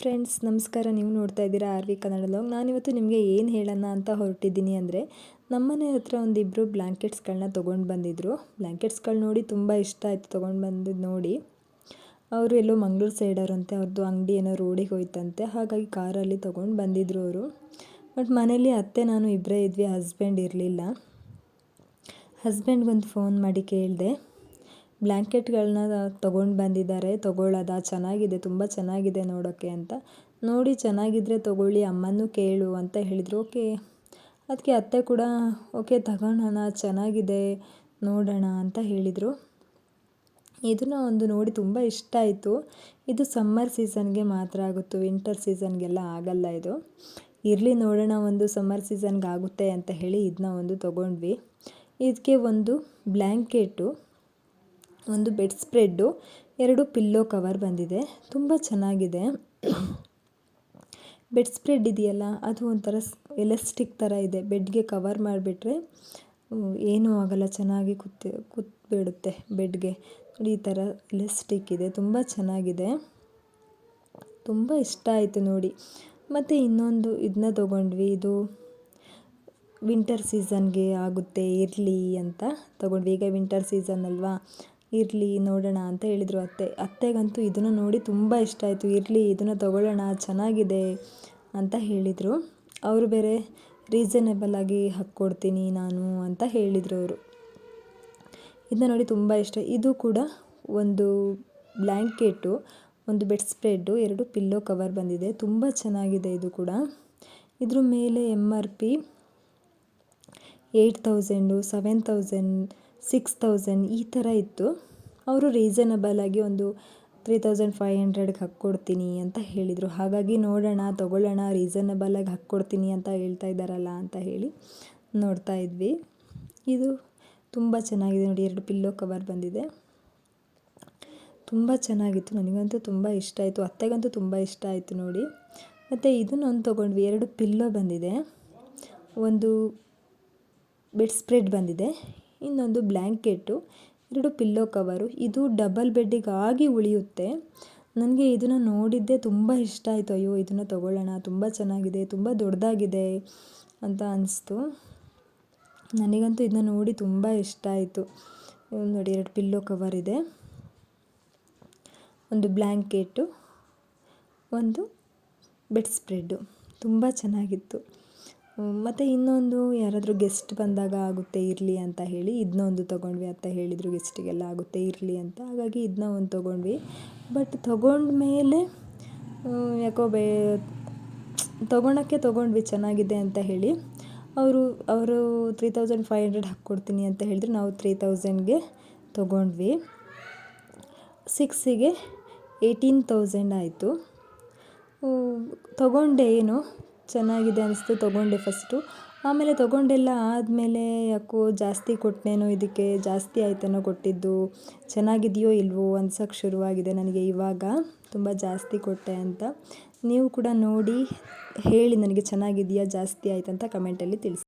Friends, ನಮಸ್ಕಾರ. ನೀವು ನೋಡ್ತಾ ಇದ್ದೀರಾ ಆರ್.ವಿ ಕನ್ನಡ ಲಾಗ್. ನಾನಿವತ್ತು ನಿಮಗೆ ಏನು ಹೇಳೋಣ ಅಂತ ಹೊರಟಿದ್ದೀನಿ ಅಂದರೆ, ನಮ್ಮನೆ ಹತ್ರ ಒಂದಿಬ್ಬರು ಬ್ಲ್ಯಾಂಕೆಟ್ಸ್ಗಳನ್ನ ತೊಗೊಂಡು ಬಂದಿದ್ದರು. ಬ್ಲ್ಯಾಂಕೆಟ್ಸ್ಗಳು ನೋಡಿ ತುಂಬ ಇಷ್ಟ ಆಯಿತು. ತೊಗೊಂಡು ಬಂದಿದ್ದು ನೋಡಿ ಅವರು ಎಲ್ಲೋ ಮಂಗಳೂರು ಸೈಡವರಂತೆ. ಅವ್ರದ್ದು ಅಂಗಡಿ ಏನೋ ರೋಡಿಗೆ ಹೋಯ್ತಂತೆ. ಹಾಗಾಗಿ ಕಾರಲ್ಲಿ ತೊಗೊಂಡು ಬಂದಿದ್ದರು ಅವರು. ಬಟ್ ಮನೇಲಿ ಅತ್ತೆ ನಾನು ಇಬ್ಬರೇ ಇದ್ವಿ, ಹಸ್ಬೆಂಡ್ ಇರಲಿಲ್ಲ. ಹಸ್ಬೆಂಡ್ಗೊಂದು ಫೋನ್ ಮಾಡಿ ಕೇಳಿದೆ, ಬ್ಲ್ಯಾಂಕೆಟ್ಗಳನ್ನ ತೊಗೊಂಡು ಬಂದಿದ್ದಾರೆ, ತೊಗೊಳ್ಳೋದಾ, ಚೆನ್ನಾಗಿದೆ, ತುಂಬ ಚೆನ್ನಾಗಿದೆ ನೋಡೋಕ್ಕೆ ಅಂತ. ನೋಡಿ ಚೆನ್ನಾಗಿದ್ದರೆ ತೊಗೊಳ್ಳಿ, ಅಮ್ಮನೂ ಕೇಳು ಅಂತ ಹೇಳಿದರು. ಓಕೆ, ಅದಕ್ಕೆ ಅತ್ತೆ ಕೂಡ ಓಕೆ ತಗೊಳ್ಳೋಣ, ಚೆನ್ನಾಗಿದೆ ನೋಡೋಣ ಅಂತ ಹೇಳಿದರು. ಇದನ್ನು ಒಂದು ನೋಡಿ ತುಂಬ ಇಷ್ಟ ಆಯಿತು. ಇದು ಸಮ್ಮರ್ ಸೀಸನ್ಗೆ ಮಾತ್ರ ಆಗುತ್ತೆ, ವಿಂಟರ್ ಸೀಸನ್ಗೆಲ್ಲ ಆಗಲ್ಲ ಇದು. ಇರಲಿ ನೋಡೋಣ, ಒಂದು ಸಮ್ಮರ್ ಸೀಸನ್ಗೆ ಆಗುತ್ತೆ ಅಂತ ಹೇಳಿ ಇದನ್ನ ಒಂದು ತೊಗೊಂಡ್ವಿ. ಇದಕ್ಕೆ ಒಂದು ಬ್ಲ್ಯಾಂಕೆಟು, ಒಂದು ಬೆಡ್ ಸ್ಪ್ರೆಡ್ಡು, 2 ಪಿಲ್ಲೋ ಕವರ್ ಬಂದಿದೆ. ತುಂಬ ಚೆನ್ನಾಗಿದೆ. ಬೆಡ್ ಸ್ಪ್ರೆಡ್ ಇದೆಯಲ್ಲ, ಅದು ಒಂಥರ ಎಲಾಸ್ಟಿಕ್ ಥರ ಇದೆ. ಬೆಡ್ಗೆ ಕವರ್ ಮಾಡಿಬಿಟ್ರೆ ಏನೂ ಆಗಲ್ಲ, ಚೆನ್ನಾಗಿ ಕೂತ್ಬಿಡುತ್ತೆ ಬೆಡ್ಗೆ. ಈ ಥರ ಎಲಾಸ್ಟಿಕ್ ಇದೆ, ತುಂಬ ಚೆನ್ನಾಗಿದೆ, ತುಂಬ ಇಷ್ಟ ಆಯಿತು ನೋಡಿ. ಮತ್ತು ಇನ್ನೊಂದು ಇದನ್ನ ತೊಗೊಂಡ್ವಿ. ಇದು ವಿಂಟರ್ ಸೀಸನ್ಗೆ ಆಗುತ್ತೆ, ಇರಲಿ ಅಂತ ತೊಗೊಂಡ್ವಿ. ಈಗ ವಿಂಟರ್ ಸೀಸನ್ ಅಲ್ವಾ, ಇರಲಿ ನೋಡೋಣ ಅಂತ ಹೇಳಿದರು ಅತ್ತೆ. ಅತ್ತೆಗಂತೂ ಇದನ್ನು ನೋಡಿ ತುಂಬ ಇಷ್ಟ ಆಯಿತು. ಇರಲಿ ಇದನ್ನು ತೊಗೊಳ್ಳೋಣ, ಚೆನ್ನಾಗಿದೆ ಅಂತ ಹೇಳಿದರು. ಅವರು ಬೇರೆ ರೀಸನೇಬಲ್ ಆಗಿ ಹಾಕ್ಕೊಡ್ತೀನಿ ನಾನು ಅಂತ ಹೇಳಿದರು ಅವರು. ಇದನ್ನ ನೋಡಿ ತುಂಬ ಇಷ್ಟ. ಇದು ಕೂಡ ಒಂದು ಬ್ಲ್ಯಾಂಕೆಟು, ಒಂದು ಬೆಡ್ ಸ್ಪ್ರೆಡ್ಡು, 2 ಪಿಲ್ಲೋ ಕವರ್ ಬಂದಿದೆ. ತುಂಬ ಚೆನ್ನಾಗಿದೆ ಇದು ಕೂಡ. ಇದ್ರ ಮೇಲೆ MRP 8,000, 7,000, 6,000 ಈ ಥರ ಇತ್ತು. ಅವರು ರೀಸನಬಲ್ ಆಗಿ ಒಂದು 3,500ಗೆ ಹಾಕ್ಕೊಡ್ತೀನಿ ಅಂತ ಹೇಳಿದರು. ಹಾಗಾಗಿ ನೋಡೋಣ, ತೊಗೊಳ್ಳೋಣ, ರೀಸನಬಲ್ ಆಗಿ ಹಾಕ್ಕೊಡ್ತೀನಿ ಅಂತ ಹೇಳ್ತಾ ಇದ್ದಾರಲ್ಲ ಅಂತ ಹೇಳಿ ನೋಡ್ತಾ ಇದ್ವಿ. ಇದು ತುಂಬ ಚೆನ್ನಾಗಿದೆ ನೋಡಿ, 2 ಪಿಲ್ಲೋ ಕವರ್ ಬಂದಿದೆ. ತುಂಬ ಚೆನ್ನಾಗಿತ್ತು, ನನಗಂತೂ ತುಂಬ ಇಷ್ಟ ಆಯಿತು, ಅತ್ತೆಗಂತೂ ತುಂಬ ಇಷ್ಟ ಆಯಿತು ನೋಡಿ. ಮತ್ತು ಇದನ್ನೊಂದು ತೊಗೊಂಡ್ವಿ. 2 ಪಿಲ್ಲೋ ಬಂದಿದೆ, ಒಂದು ಬೆಡ್ ಸ್ಪ್ರೆಡ್ ಬಂದಿದೆ, ಇನ್ನೊಂದು ಬ್ಲ್ಯಾಂಕೆಟು, 2 ಪಿಲ್ಲೋ ಕವರು. ಇದು ಡಬಲ್ ಬೆಡ್ಡಿಗಾಗಿ ಉಳಿಯುತ್ತೆ. ನನಗೆ ಇದನ್ನು ನೋಡಿದ್ದೇ ತುಂಬ ಇಷ್ಟ ಆಯಿತು. ಅಯ್ಯೋ ಇದನ್ನು ತೊಗೊಳ್ಳೋಣ, ತುಂಬ ಚೆನ್ನಾಗಿದೆ, ತುಂಬ ದೊಡ್ಡದಾಗಿದೆ ಅಂತ ಅನಿಸ್ತು. ನನಗಂತೂ ಇದನ್ನ ನೋಡಿ ತುಂಬ ಇಷ್ಟ ಆಯಿತು ನೋಡಿ. 2 ಪಿಲ್ಲೋ ಕವರ್ ಇದೆ, ಒಂದು ಬ್ಲ್ಯಾಂಕೆಟು, ಒಂದು ಬೆಡ್ ಸ್ಪ್ರೆಡ್ಡು, ತುಂಬ ಚೆನ್ನಾಗಿತ್ತು. ಮತ್ತು ಇನ್ನೊಂದು ಯಾರಾದರೂ ಗೆಸ್ಟ್ ಬಂದಾಗ ಆಗುತ್ತೆ ಇರಲಿ ಅಂತ ಹೇಳಿ ಇದನ್ನೊಂದು ತೊಗೊಂಡ್ವಿ. ಅತ್ತೆ ಹೇಳಿದರು ಗೆಸ್ಟಿಗೆಲ್ಲ ಆಗುತ್ತೆ ಇರಲಿ ಅಂತ, ಹಾಗಾಗಿ ಇದನ್ನ ಒಂದು ತೊಗೊಂಡ್ವಿ. ಬಟ್ ತೊಗೊಂಡ್ಮೇಲೆ ಯಾಕೋ ತೊಗೊಂಡ್ವಿ ಚೆನ್ನಾಗಿದೆ ಅಂತ ಹೇಳಿ. ಅವರು 3,500 ಹಾಕ್ಕೊಡ್ತೀನಿ ಅಂತ ಹೇಳಿದ್ರು. ನಾವು 3,000ಗೆ ತೊಗೊಂಡ್ವಿ. 6ಗೆ 18,000 ಆಯಿತು. ತೊಗೊಂಡೆ, ಏನೋ ಚೆನ್ನಾಗಿದೆ ಅನಿಸ್ತು, ತೊಗೊಂಡೆ ಫಸ್ಟು. ಆಮೇಲೆ ತೊಗೊಂಡೆಲ್ಲ ಆದಮೇಲೆ ಯಾಕೋ ಜಾಸ್ತಿ ಕೊಟ್ಟನೇನೋ, ಇದಕ್ಕೆ ಜಾಸ್ತಿ ಆಯ್ತೇನೋ ಕೊಟ್ಟಿದ್ದು, ಚೆನ್ನಾಗಿದೆಯೋ ಇಲ್ವೋ ಅನ್ಸೋಕ್ಕೆ ಶುರುವಾಗಿದೆ ನನಗೆ ಇವಾಗ, ತುಂಬ ಜಾಸ್ತಿ ಕೊಟ್ಟೆ ಅಂತ. ನೀವು ಕೂಡ ನೋಡಿ ಹೇಳಿ ನನಗೆ, ಚೆನ್ನಾಗಿದೆಯಾ ಜಾಸ್ತಿ ಆಯ್ತಂತ ಕಮೆಂಟಲ್ಲಿ ತಿಳಿಸಿ.